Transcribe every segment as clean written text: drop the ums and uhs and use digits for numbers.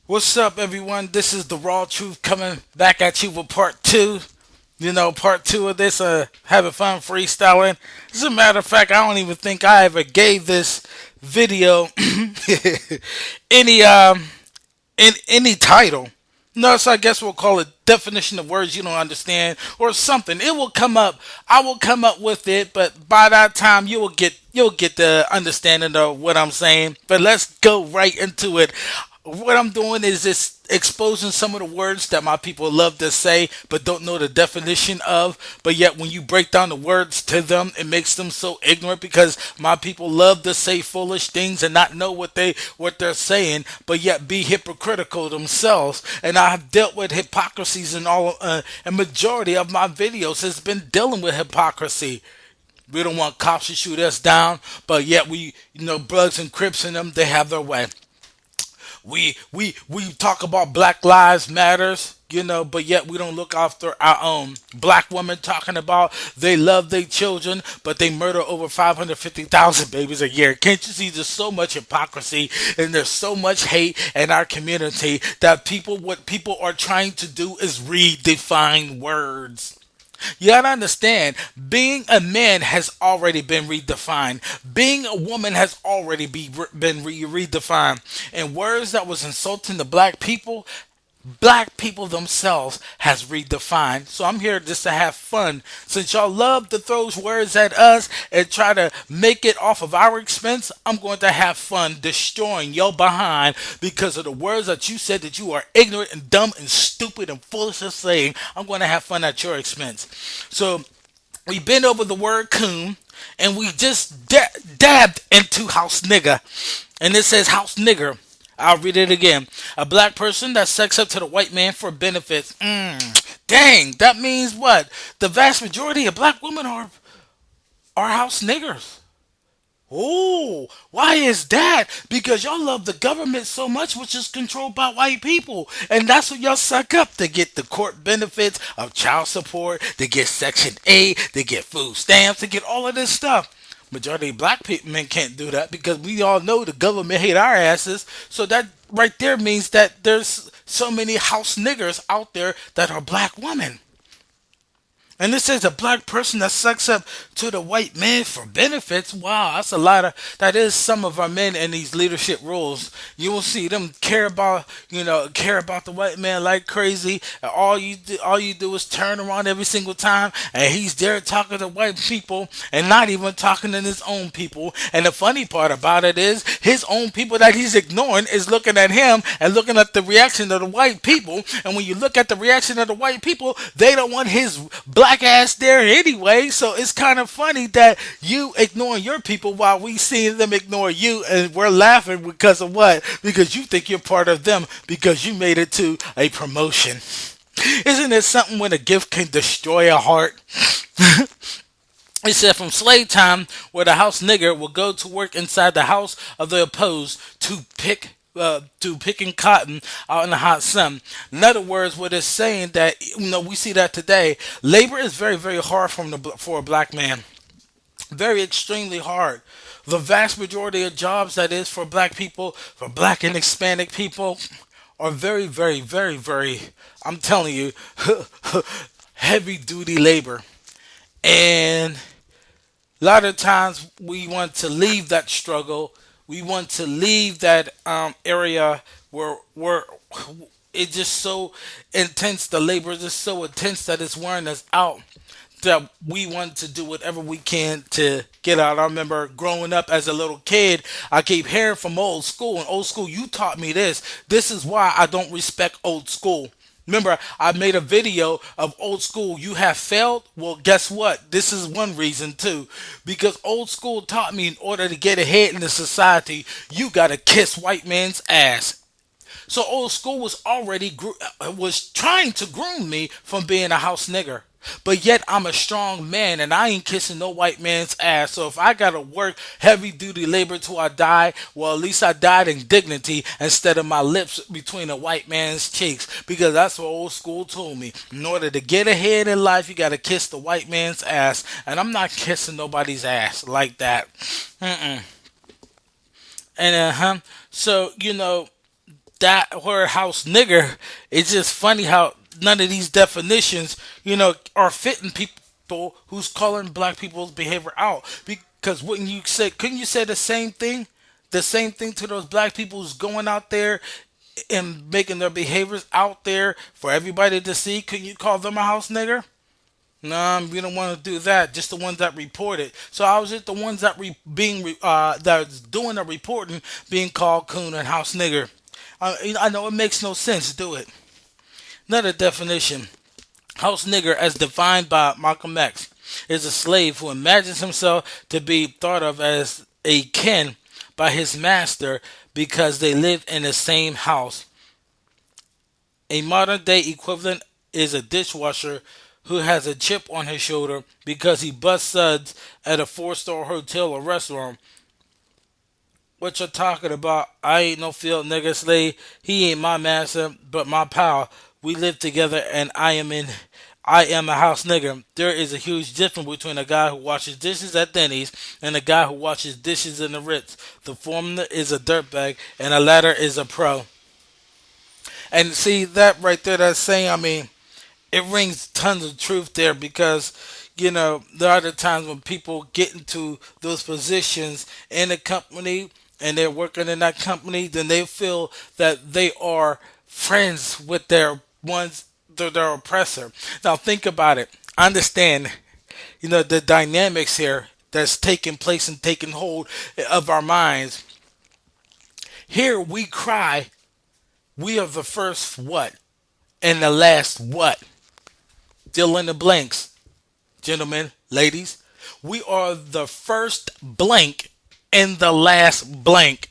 What's up, everyone? This is the Raw Truth coming back at you with part two. Part two of this, having fun freestyling. As a matter of fact, I don't even think I ever gave this video any any title. No, so I guess we'll call it definition of words you don't understand or something. It will come up. I will come up with it, but by that time you'll get the understanding of what I'm saying. But let's go right into it. What I'm doing is just exposing some of the words that my people love to say but don't know the definition of. But yet, when you break down the words to them, it makes them so ignorant because my people love to say foolish things and not know what they're saying, but yet be hypocritical themselves. And I've dealt with hypocrisies in all, a majority of my videos has been dealing with hypocrisy. We don't want cops to shoot us down, but yet Bloods and Crips in them, they have their way. We talk about Black Lives Matters, but yet we don't look after our own. Black women talking about they love their children, but they murder over 550,000 babies a year. Can't you see there's so much hypocrisy and there's so much hate in our community that what people are trying to do is redefine words. You gotta understand, being a man has already been redefined. Being a woman has already been redefined. And words that was insulting to black people themselves has redefined. So I'm here just to have fun. Since y'all love to throw words at us and try to make it off of our expense, I'm going to have fun destroying your behind because of the words that you said that you are ignorant and dumb and stupid and foolish of saying. I'm going to have fun at your expense. So we've been over the word coon and we just dabbed into house nigga. And it says house nigger. I'll read it again. A black person that sucks up to the white man for benefits. Dang, that means what? The vast majority of black women are house niggers. Oh, why is that? Because y'all love the government so much, which is controlled by white people. And that's what y'all suck up to get the court benefits of child support, to get Section 8, to get food stamps, to get all of this stuff. Majority of black people men can't do that because we all know the government hate our asses. So that right there means that there's so many house niggers out there that are black women. And this is a black person that sucks up to the white man for benefits. Wow, that's a lot of that is some of our men in these leadership roles. You will see them care about the white man like crazy. And all you do is turn around every single time, and he's there talking to white people and not even talking to his own people. And the funny part about it is his own people that he's ignoring is looking at him and looking at the reaction of the white people. And when you look at the reaction of the white people, they don't want his black ass there anyway. So it's kind of funny that you ignoring your people while we seeing them ignore you, and we're laughing because of what? Because you think you're part of them because you made it to a promotion. Isn't it something when a gift can destroy a heart? It said from slave time, where the house nigger will go to work inside the house of the opposed to picking cotton out in the hot sun. In other words, what it's saying that we see that today. Labor is very very hard for a black man. Very extremely hard. The vast majority of jobs that is for black people, for black and Hispanic people, are very very very very. I'm telling you, heavy duty labor. And a lot of times we want to leave that struggle. We want to leave that area where it's just so intense. The labor is just so intense that it's wearing us out. That we want to do whatever we can to get out. I remember growing up as a little kid, I keep hearing from old school. And old school, you taught me this. This is why I don't respect old school. Remember, I made a video of old school. You have failed? Well, guess what? This is one reason too. Because old school taught me in order to get ahead in the society, you gotta kiss white man's ass. So old school was trying to groom me from being a house nigger. But yet I'm a strong man and I ain't kissing no white man's ass. So if I gotta work heavy duty labor till I die, well at least I died in dignity instead of my lips between a white man's cheeks. Because that's what old school told me. In order to get ahead in life, you gotta kiss the white man's ass. And I'm not kissing nobody's ass like that. Mm-mm. And so that word house nigger, it's just funny how none of these definitions, are fitting people who's calling black people's behavior out. Because wouldn't you say, couldn't you say the same thing? The same thing to those black people who's going out there and making their behaviors out there for everybody to see. Couldn't you call them a house nigger? No, we don't want to do that. Just the ones that report it. So I was just the ones that that's doing the reporting being called coon and house nigger. I know it makes no sense. Do it. Another definition: house nigger, as defined by Malcolm X, is a slave who imagines himself to be thought of as a kin by his master because they live in the same house. A modern day equivalent is a dishwasher who has a chip on his shoulder because he busts suds at a four-star hotel or restaurant. What you're talking about? I ain't no field nigga slave. He ain't my master, but my pal. We live together, and I am a house nigga. There is a huge difference between a guy who washes dishes at Denny's and a guy who washes dishes in the Ritz. The former is a dirtbag, and the latter is a pro. And see that right there, that's saying, I mean, it rings tons of truth there because there are the times when people get into those positions in a company and they're working in that company, then they feel that they are friends with their oppressor. Now think about it. Understand, the dynamics here that's taking place and taking hold of our minds. Here we cry, we are the first what and the last what. Fill in the blanks, gentlemen, ladies. We are the first blank and the last blank.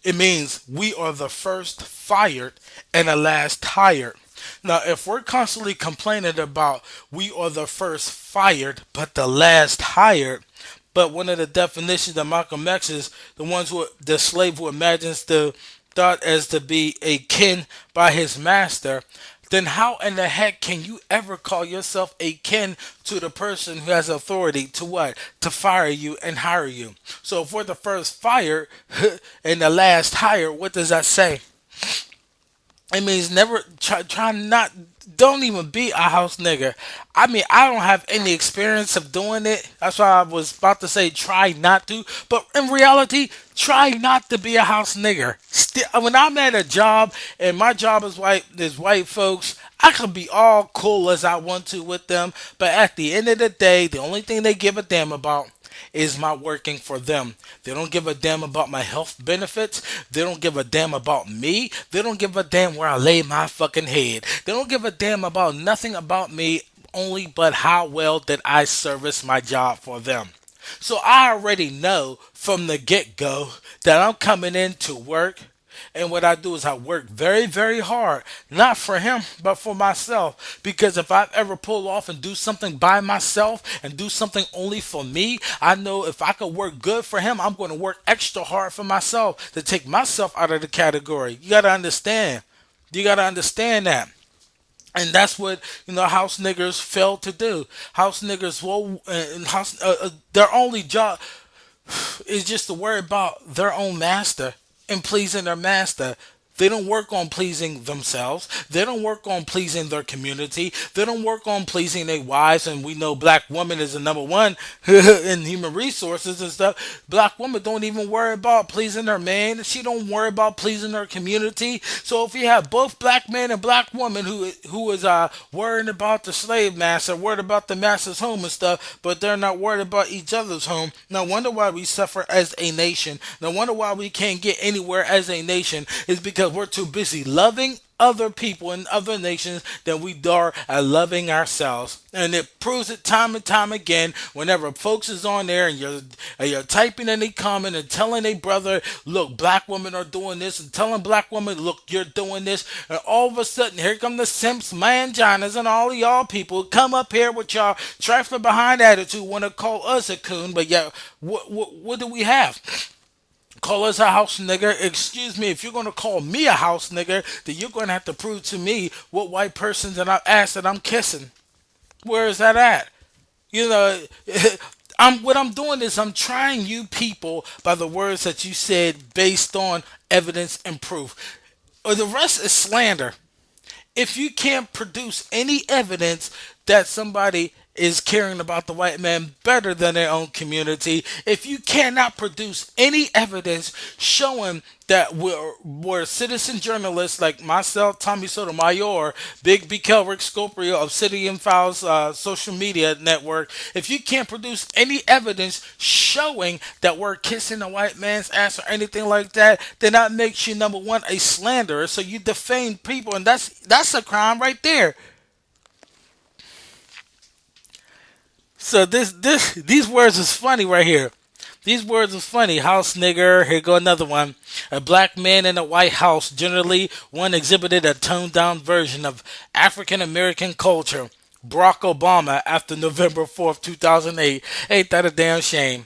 It means we are the first fired and the last hired. Now, if we're constantly complaining about we are the first fired but the last hired, but one of the definitions of Malcolm X is the slave who imagines the thought as to be a kin by his master, then how in the heck can you ever call yourself a kin to the person who has authority to what? To fire you and hire you. So if we're the first fired and the last hired, what does that say? It means never try not don't even be a house nigger. I mean, I don't have any experience of doing it. That's why I was about to say try not to. But in reality, try not to be a house nigger. When I'm at a job and my job is white folks, I can be all cool as I want to with them. But at the end of the day, the only thing they give a damn about is my working for them. They don't give a damn about my health benefits. They don't give a damn about me. They don't give a damn where I lay my fucking head. They don't give a damn about nothing about me, only but how well did I service my job for them. So I already know from the get go that I'm coming in to work. And what I do is I work very, very hard, not for him, but for myself. Because if I ever pull off and do something by myself and do something only for me, I know if I could work good for him, I'm going to work extra hard for myself to take myself out of the category. You got to understand. You got to understand that. And that's what house niggers fail to do. House niggers, their only job is just to worry about their own master and pleasing their master. They don't work on pleasing themselves. They don't work on pleasing their community. They don't work on pleasing their wives. And we know black woman is the number one in human resources and stuff. Black woman don't even worry about pleasing her man. She don't worry about pleasing her community. So if you have both black men and black woman who is worrying about the slave master, worried about the master's home and stuff, but they're not worried about each other's home. No wonder why we suffer as a nation. No wonder why we can't get anywhere as a nation is because we're too busy loving other people in other nations than we are at loving ourselves. And it proves it time and time again whenever folks is on there and you're typing any comment and telling a brother, look, black women are doing this, and telling black women, look, you're doing this, and all of a sudden here come the simps, manginas, and all of y'all people come up here with y'all trifling behind attitude, want to call us a coon, but yeah, what do we have? Call us a house nigger. Excuse me, if you're going to call me a house nigger, then you're going to have to prove to me what white person that I asked that I'm kissing. Where is that at? You know, What I'm doing is I'm trying you people by the words that you said based on evidence and proof. Or the rest is slander. If you can't produce any evidence that somebody is caring about the white man better than their own community, if you cannot produce any evidence showing that we're citizen journalists like myself, Tommy Sotomayor, Big B. Kelrick Scoprio, Obsidian Files social media network, if you can't produce any evidence showing that we're kissing a white man's ass or anything like that, then that makes you number one a slanderer. So you defame people, and that's a crime right there. So these words is funny right here. These words is funny. House nigger. Here go another one. A black man in a White House. Generally, one exhibited a toned down version of African American culture. Barack Obama after November 4th, 2008. Ain't that a damn shame?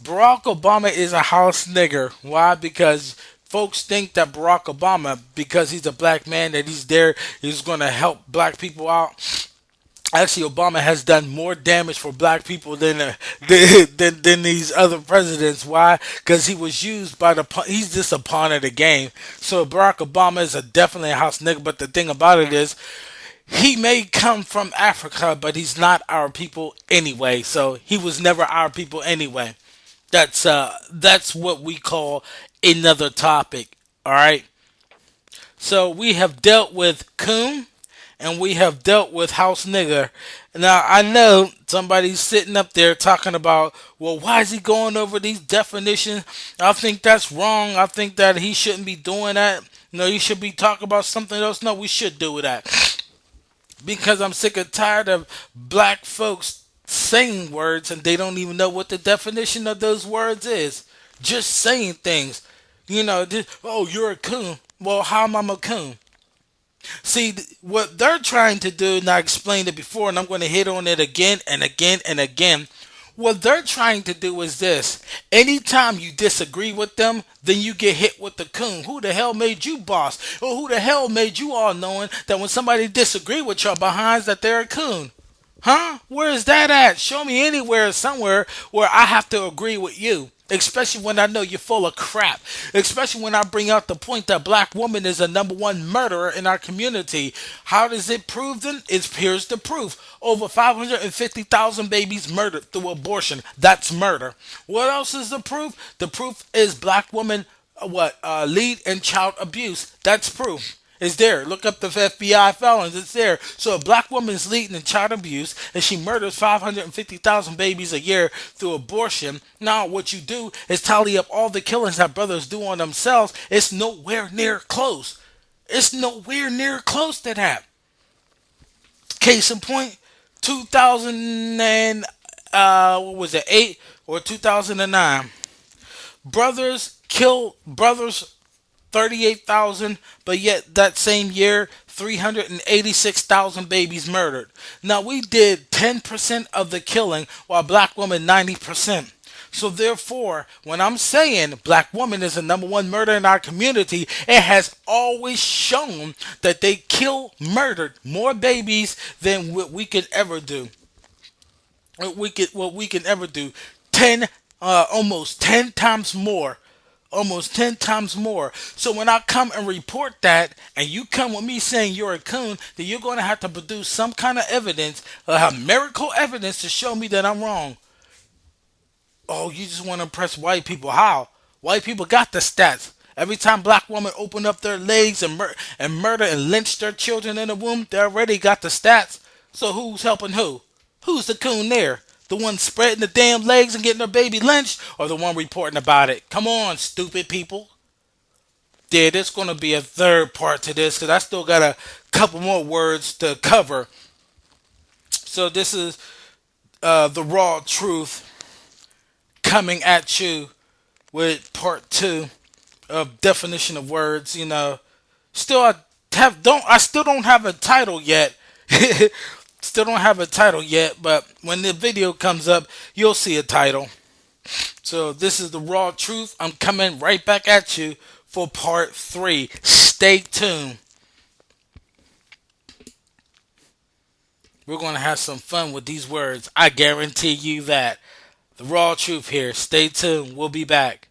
Barack Obama is a house nigger. Why? Because folks think that Barack Obama, because he's a black man, that he's there, he's going to help black people out. Actually, Obama has done more damage for black people than these other presidents. Why? Because he was used by he's just a pawn of the game. So Barack Obama is definitely a house nigga. But the thing about it is, he may come from Africa, but he's not our people anyway. So he was never our people anyway. That's what we call another topic. All right. So we have dealt with coon and we have dealt with house nigger. Now I know somebody's sitting up there talking about, well, why is he going over these definitions? I think that's wrong. I think that he shouldn't be doing that. No, he should be talking about something else. No, we should do that because I'm sick and tired of black folks saying words and they don't even know what the definition of those words is. Just saying things. Oh, you're a coon. Well, how am I a coon? See, what they're trying to do, and I explained it before, and I'm going to hit on it again and again and again. What they're trying to do is this. Anytime you disagree with them, then you get hit with the coon. Who the hell made you boss? Or who the hell made you all knowing that when somebody disagree with your behinds that they're a coon? Huh? Where is that at? Show me anywhere, somewhere where I have to agree with you. Especially when I know you're full of crap. Especially when I bring out the point that black woman is the number one murderer in our community. How does it prove then? Here's the proof. Over 550,000 babies murdered through abortion. That's murder. What else is the proof? The proof is black women lead in child abuse. That's proof. It's there. Look up the FBI felons. It's there. So a black woman is leading in child abuse and she murders 550,000 babies a year through abortion. Now what you do is tally up all the killings that brothers do on themselves. It's nowhere near close. It's nowhere near close to that. Case in point, 2000 and what was it, 8 or 2009? Brothers kill brothers 38,000, but yet that same year, 386,000 babies murdered. Now we did 10% of the killing while black women 90%. So therefore, when I'm saying black woman is the number one murder in our community, it has always shown that they murdered more babies than what we could ever do. What we can ever do. 10, almost 10 times more, almost 10 times more. So when I come and report that, and you come with me saying you're a coon, then you're going to have to produce some kind of evidence, miracle evidence to show me that I'm wrong. Oh, you just want to impress white people. How? White people got the stats. Every time black women open up their legs and murder and lynch their children in the womb, they already got the stats. So who's helping who? Who's the coon there? The one spreading the damn legs and getting their baby lynched, or the one reporting about it? Come on, stupid people. Yeah, there's going to be a third part to this because I still got a couple more words to cover. So this is the raw truth coming at you with part two of definition of words. Still I still don't have a title yet. Still don't have a title yet, but when the video comes up, you'll see a title. So this is the raw truth. I'm coming right back at you for part three. Stay tuned. We're going to have some fun with these words. I guarantee you that. The raw truth here. Stay tuned. We'll be back.